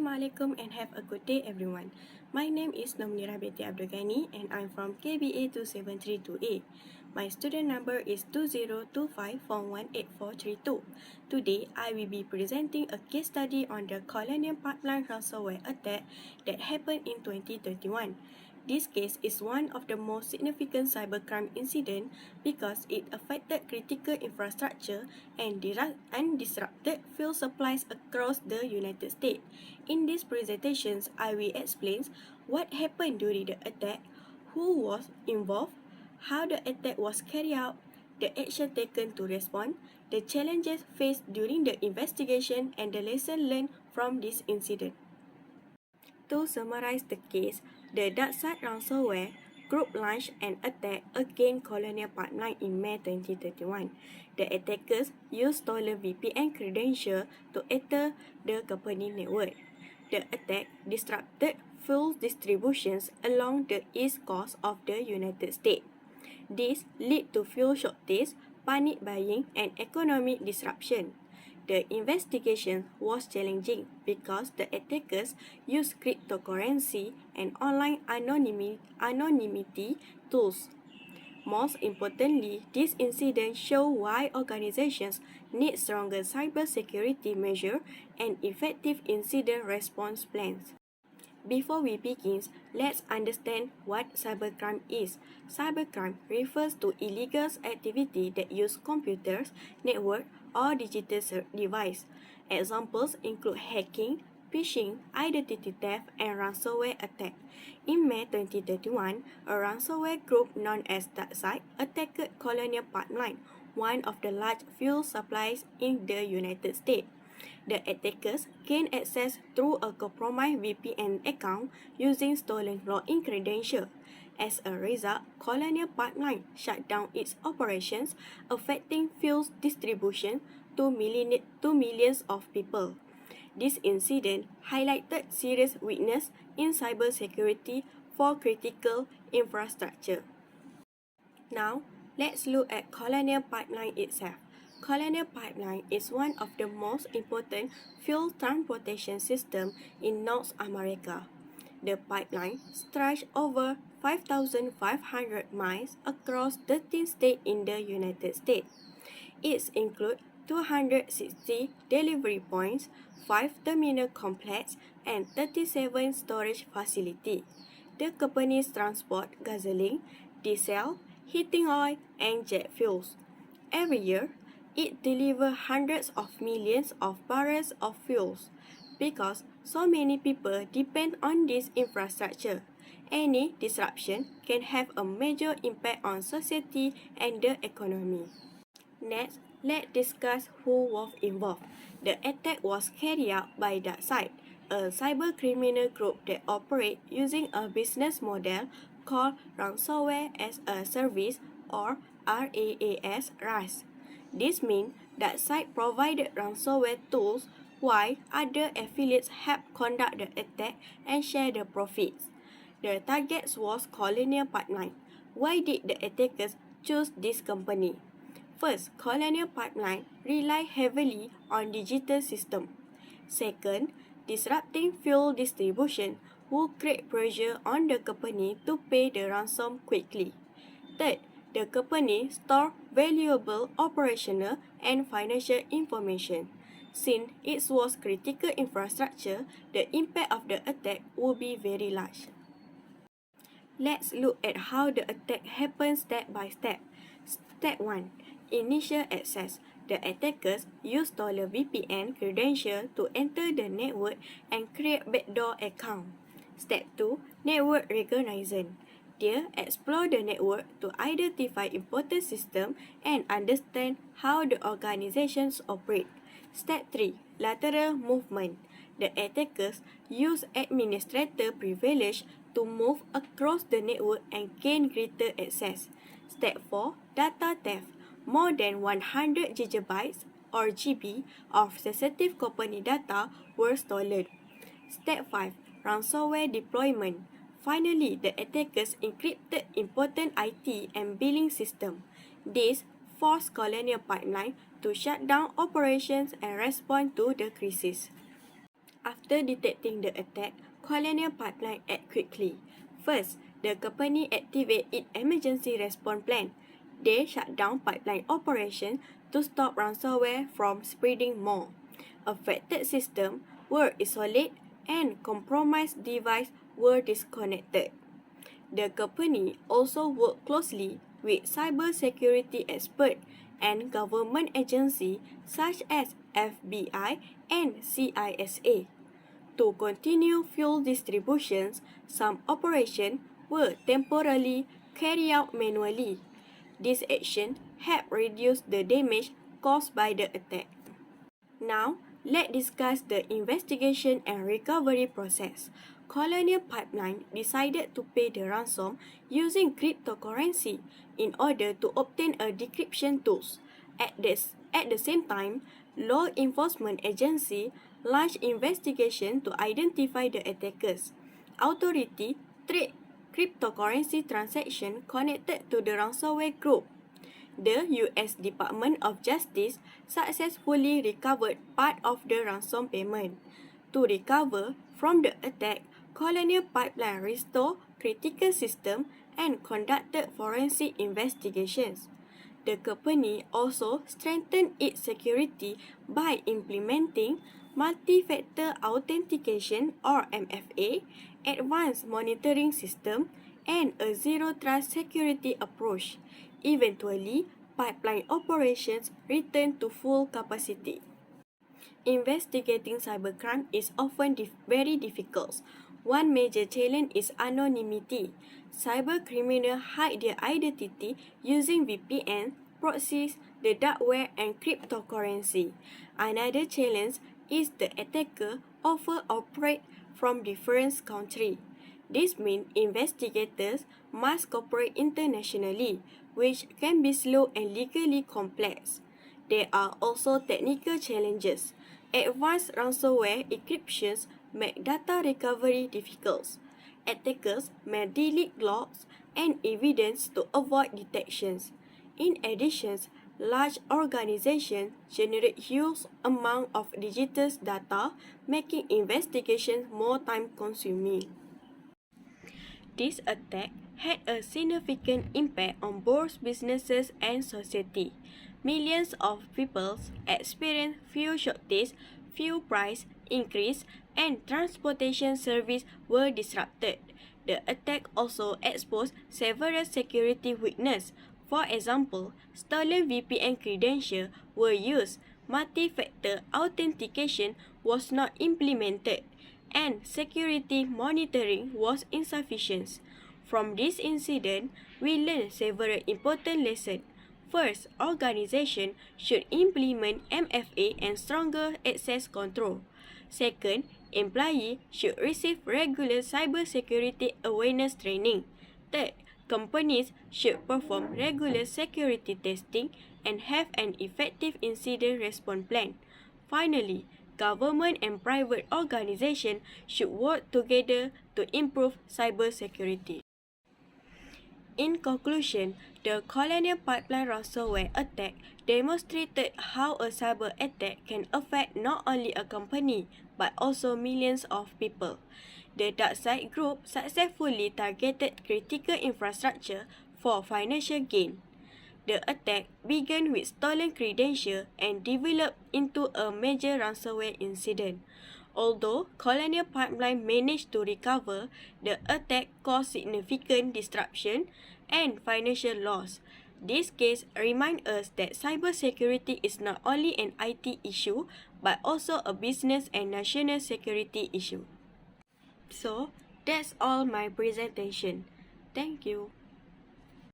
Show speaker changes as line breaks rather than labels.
Assalamualaikum and have a good day everyone. My name is Nomnira Beti Abdul Ghani and I'm from KBA 2732A. My student number is 2025418432. Today, I will be presenting a case study on the Colonial Pipeline ransomware attack that happened in 2021. This case is one of the most significant cybercrime incidents because it affected critical infrastructure and disrupted fuel supplies across the United States. In these presentations, I will explain what happened during the attack, who was involved, how the attack was carried out, the action taken to respond, the challenges faced during the investigation, and the lesson learned from this incident. To summarize the case, the DarkSide ransomware group launched an attack against Colonial Pipeline in May 2021. The attackers used stolen VPN credentials to enter the company network. The attack disrupted fuel distributions along the east coast of the United States. This led to fuel shortage, panic buying, and economic disruption. The investigation was challenging because the attackers used cryptocurrency and online anonymity tools. Most importantly, this incident showed why organizations need stronger cybersecurity measures and effective incident response plans. Before we begin, let's understand what cybercrime is. Cybercrime refers to illegal activity that use computers, network, or digital device. Examples include hacking, phishing, identity theft, and ransomware attack. In May 2021, a ransomware group known as DarkSide attacked Colonial Pipeline, one of the large fuel supplies in the United States. The attackers gained access through a compromised VPN account using stolen login credentials. As a result, Colonial Pipeline shut down its operations, affecting fuel distribution to millions of people. This incident highlighted serious weakness in cybersecurity for critical infrastructure. Now, let's look at Colonial Pipeline itself. Colonial Pipeline is one of the most important fuel transportation systems in North America. The pipeline stretches over 5,500 miles across 13 states in the United States. It includes 260 delivery points, 5 terminal complexes, and 37 storage facilities. The companies transport gasoline, diesel, heating oil, and jet fuels. Every year, it delivers hundreds of millions of barrels of fuels. Because so many people depend on this infrastructure, any disruption can have a major impact on society and the economy. Next, let's discuss who was involved. The attack was carried out by DarkSide, a cybercriminal group that operates using a business model called Ransomware as a Service or RAAS. This means that DarkSide provided ransomware tools while other affiliates helped conduct the attack and share the profits. The target was Colonial Pipeline. Why did the attackers choose this company? First, Colonial Pipeline relied heavily on digital systems. Second, disrupting fuel distribution would create pressure on the company to pay the ransom quickly. Third, the company stored valuable operational and financial information. Since it was critical infrastructure, the impact of the attack would be very large. Let's look at how the attack happened step by step. Step 1. Initial access. The attackers used stolen VPN credentials to enter the network and create backdoor accounts. Step 2. Network recognition. They explore the network to identify important systems and understand how the organizations operate. Step 3. Lateral movement. The attackers use administrator privilege to move across the network and gain greater access. Step 4. Data theft. More than 100 gigabytes or GB of sensitive company data were stolen. Step 5. Ransomware deployment. Finally, the attackers encrypted important IT and billing systems. This forced Colonial Pipeline to shut down operations and respond to the crisis. After detecting the attack, Colonial Pipeline act quickly. First, the company activate its emergency response plan. They shut down pipeline operation to stop ransomware from spreading more. Affected systems were isolated and compromised devices were disconnected. The company also worked closely with cybersecurity experts and government agencies such as FBI and CISA. To continue fuel distributions, some operations were temporarily carried out manually. This action helped reduce the damage caused by the attack. Now, let's discuss the investigation and recovery process. Colonial Pipeline decided to pay the ransom using cryptocurrency in order to obtain a decryption tools. At the same time, law enforcement agency launched investigation to identify the attackers. Authority tracked cryptocurrency transaction connected to the ransomware group. The U.S. Department of Justice successfully recovered part of the ransom payment. To recover from the attack, Colonial Pipeline restored critical systems and conducted forensic investigations. The company also strengthened its security by implementing multi-factor authentication or MFA, advanced monitoring system, and a zero-trust security approach. Eventually, pipeline operations returned to full capacity. Investigating cybercrime is often very difficult. One major challenge is anonymity. Cybercriminals hide their identity using VPN, proxies, the dark web, and cryptocurrency. Another challenge is the attacker often operate from different countries. This means investigators must cooperate internationally, which can be slow and legally complex. There are also technical challenges. Advanced ransomware encryptions make data recovery difficult. Attackers may delete logs and evidence to avoid detections. In addition, large organizations generate huge amounts of digital data, making investigations more time-consuming. This attack had a significant impact on both businesses and society. Millions of people experienced fuel shortage, fuel price increase, and transportation service were disrupted. The attack also exposed several security weaknesses. For example, stolen VPN credentials were used, multi-factor authentication was not implemented, and security monitoring was insufficient. From this incident, we learned several important lessons. First, organizations should implement MFA and stronger access control. Second, employees should receive regular cybersecurity awareness training. Third, companies should perform regular security testing and have an effective incident response plan. Finally, government and private organizations should work together to improve cybersecurity. In conclusion, the Colonial Pipeline ransomware attack demonstrated how a cyber attack can affect not only a company but also millions of people. The DarkSide Group successfully targeted critical infrastructure for financial gain. The attack began with stolen credentials and developed into a major ransomware incident. Although Colonial Pipeline managed to recover, the attack caused significant disruption and financial loss. This case reminds us that cybersecurity is not only an IT issue but also a business and national security issue. So, that's all my presentation. Thank you.